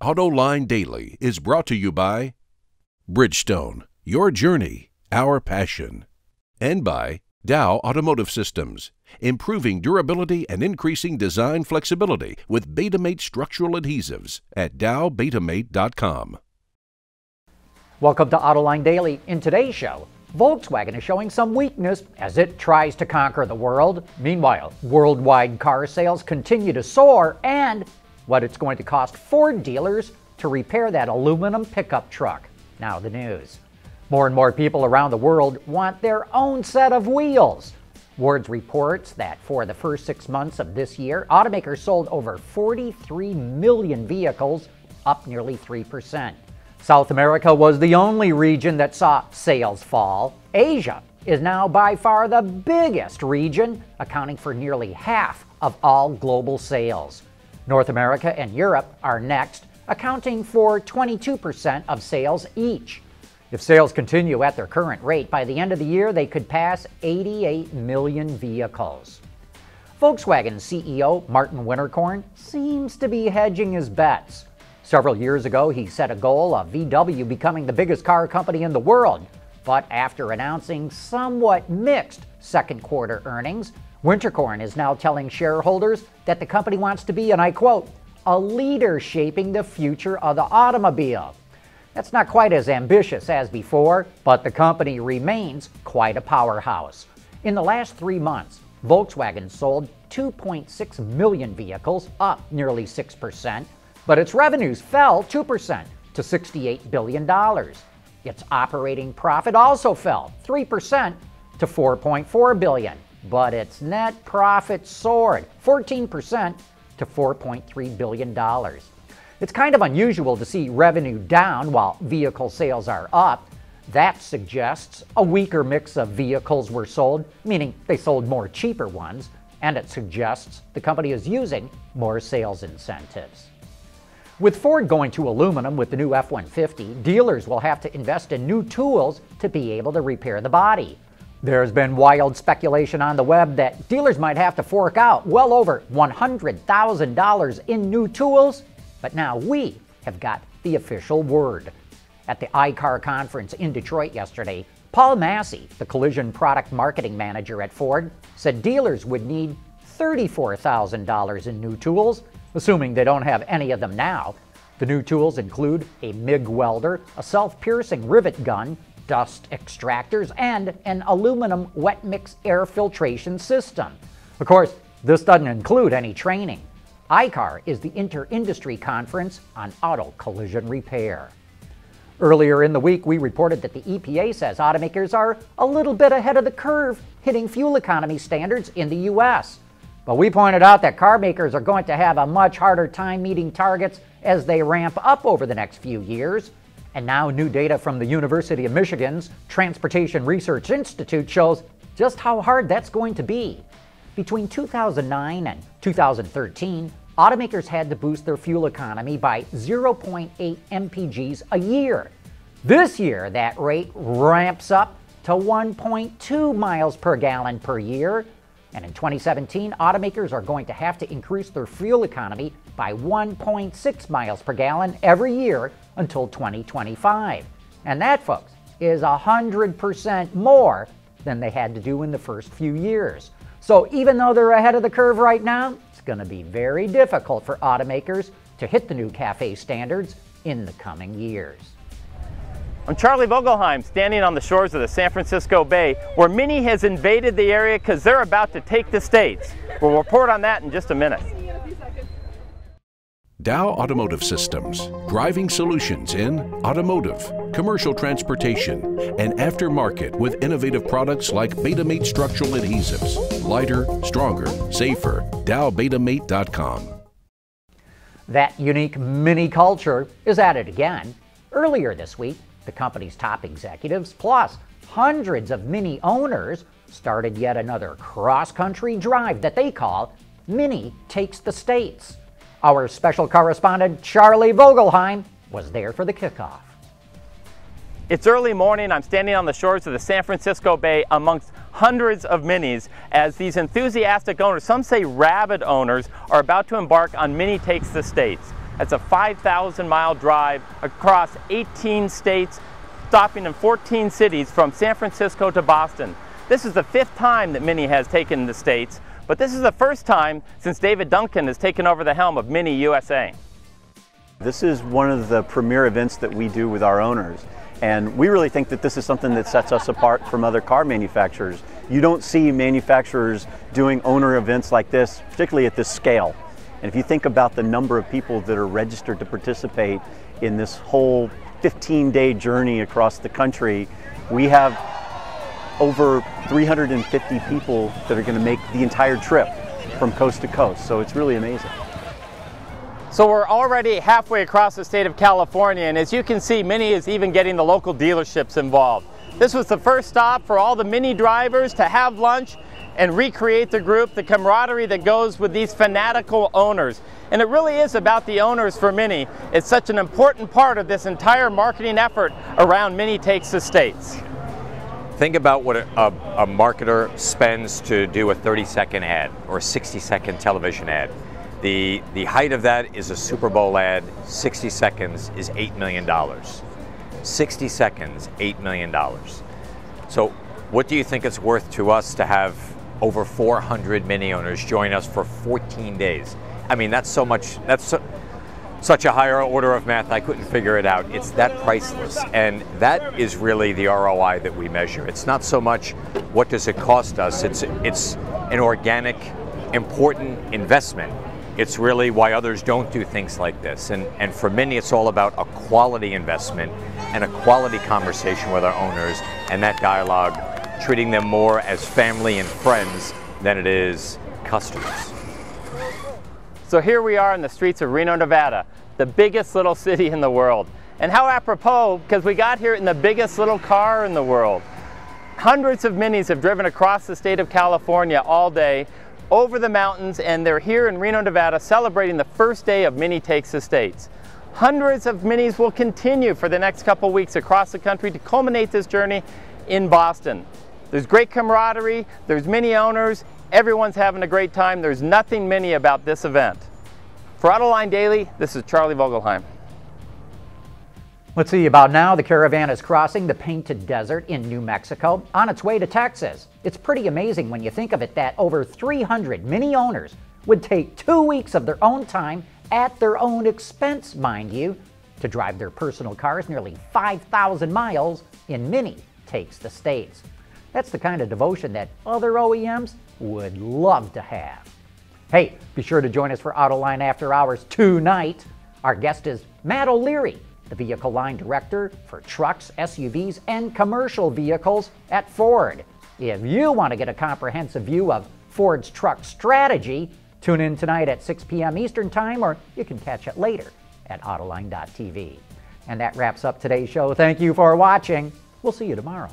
Autoline Daily is brought to you by Bridgestone, your journey, our passion, and by Dow Automotive Systems, improving durability and increasing design flexibility with Betamate structural adhesives at dowbetamate.com. Welcome to Autoline Daily. In today's show, Volkswagen is showing some weakness as it tries to conquer the world. Meanwhile, worldwide car sales continue to soar, and what it's going to cost Ford dealers to repair that aluminum pickup truck. Now the news. More and more people around the world want their own set of wheels. Wards reports that for the first 6 months of this year, automakers sold over 43 million vehicles, up nearly 3%. South America was the only region that saw sales fall. Asia is now by far the biggest region, accounting for nearly half of all global sales. North America and Europe are next, accounting for 22% of sales each. If sales continue at their current rate, by the end of the year they could pass 88 million vehicles. Volkswagen CEO Martin Winterkorn seems to be hedging his bets. Several years ago, he set a goal of VW becoming the biggest car company in the world. But after announcing somewhat mixed second quarter earnings, Winterkorn is now telling shareholders that the company wants to be, and I quote, a leader shaping the future of the automobile. That's not quite as ambitious as before, but the company remains quite a powerhouse. In the last 3 months, Volkswagen sold 2.6 million vehicles, up nearly 6%, but its revenues fell 2% to $68 billion. Its operating profit also fell 3% to $4.4 billion, but its net profit soared 14% to $4.3 billion. It's kind of unusual to see revenue down while vehicle sales are up. That suggests a weaker mix of vehicles were sold, meaning they sold more cheaper ones, and it suggests the company is using more sales incentives. With Ford going to aluminum with the new F-150, dealers will have to invest in new tools to be able to repair the body. There's been wild speculation on the web that dealers might have to fork out well over $100,000 in new tools, but now we have got the official word. At the iCar conference in Detroit yesterday, Paul Massey, the collision product marketing manager at Ford, said dealers would need $34,000 in new tools, assuming they don't have any of them now. The new tools include a MIG welder, a self-piercing rivet gun, dust extractors, and an aluminum wet mix air filtration system. Of course, this doesn't include any training. iCar is the inter-industry conference on auto collision repair. Earlier in the week, we reported that the EPA says automakers are a little bit ahead of the curve hitting fuel economy standards in the U.S. But we pointed out that car makers are going to have a much harder time meeting targets as they ramp up over the next few years. And now new data from the University of Michigan's Transportation Research Institute shows just how hard that's going to be. Between 2009 and 2013, automakers had to boost their fuel economy by 0.8 mpgs a year. This year, that rate ramps up to 1.2 miles per gallon per year. And in 2017, automakers are going to have to increase their fuel economy by 1.6 miles per gallon every year until 2025. And that, folks, is 100% more than they had to do in the first few years. So even though they're ahead of the curve right now, it's going to be very difficult for automakers to hit the new CAFE standards in the coming years. I'm Charlie Vogelheim, standing on the shores of the San Francisco Bay, where Mini has invaded the area because they're about to take the States. We'll report on that in just a minute. Dow Automotive Systems, driving solutions in automotive, commercial transportation, and aftermarket with innovative products like Betamate structural adhesives. Lighter, stronger, safer. dowbetamate.com. That unique Mini culture is at it again. Earlier this week, the company's top executives, plus hundreds of Mini owners, started yet another cross-country drive that they call Mini Takes the States. Our special correspondent, Charlie Vogelheim, was there for the kickoff. It's early morning. I'm standing on the shores of the San Francisco Bay amongst hundreds of Minis as these enthusiastic owners, some say rabid owners, are about to embark on Mini Takes the States. That's a 5,000-mile drive across 18 states, stopping in 14 cities from San Francisco to Boston. This is the 5th time that Mini has taken the States, but this is the first time since David Duncan has taken over the helm of Mini USA. This is one of the premier events that we do with our owners, and we really think that this is something that sets us apart from other car manufacturers. You don't see manufacturers doing owner events like this, particularly at this scale. And if you think about the number of people that are registered to participate in this whole 15-day journey across the country, we have over 350 people that are going to make the entire trip from coast to coast. So it's really amazing. So we're already halfway across the state of California, and as you can see, Mini is even getting the local dealerships involved. This was the first stop for all the Mini drivers to have lunch and recreate the group, the camaraderie that goes with these fanatical owners. And it really is about the owners for Mini. It's such an important part of this entire marketing effort around Mini Takes the States. Think about what a marketer spends to do a 30-second ad or a 60-second television ad. The height of that is a Super Bowl ad. 60 seconds is $8 million. 60 seconds, $8 million. So what do you think it's worth to us to have over 400 Mini owners join us for 14 days? I mean, that's so much, such a higher order of math, I couldn't figure it out. It's that priceless, and that is really the ROI that we measure. It's not so much what does it cost us, it's an organic, important investment. It's really why others don't do things like this. And for Mini, it's all about a quality investment and a quality conversation with our owners, and that dialogue, treating them more as family and friends than it is customers. So here we are in the streets of Reno, Nevada, the biggest little city in the world. And how apropos, because we got here in the biggest little car in the world. Hundreds of Minis have driven across the state of California all day, over the mountains, and they're here in Reno, Nevada, celebrating the first day of Mini Takes the States. Hundreds of Minis will continue for the next couple weeks across the country to culminate this journey in Boston. There's great camaraderie, there's Mini owners, everyone's having a great time. There's nothing Mini about this event. For Autoline Daily, this is Charlie Vogelheim. Let's see, about now, the caravan is crossing the Painted Desert in New Mexico on its way to Texas. It's pretty amazing when you think of it that over 300 Mini owners would take 2 weeks of their own time at their own expense, mind you, to drive their personal cars nearly 5,000 miles in Mini Takes the States. That's the kind of devotion that other OEMs would love to have. Hey, be sure to join us for Autoline After Hours tonight. Our guest is Matt O'Leary, the Vehicle Line Director for trucks, SUVs, and commercial vehicles at Ford. If you want to get a comprehensive view of Ford's truck strategy, tune in tonight at 6 p.m. Eastern Time, or you can catch it later at Autoline.tv. And that wraps up today's show. Thank you for watching. We'll see you tomorrow.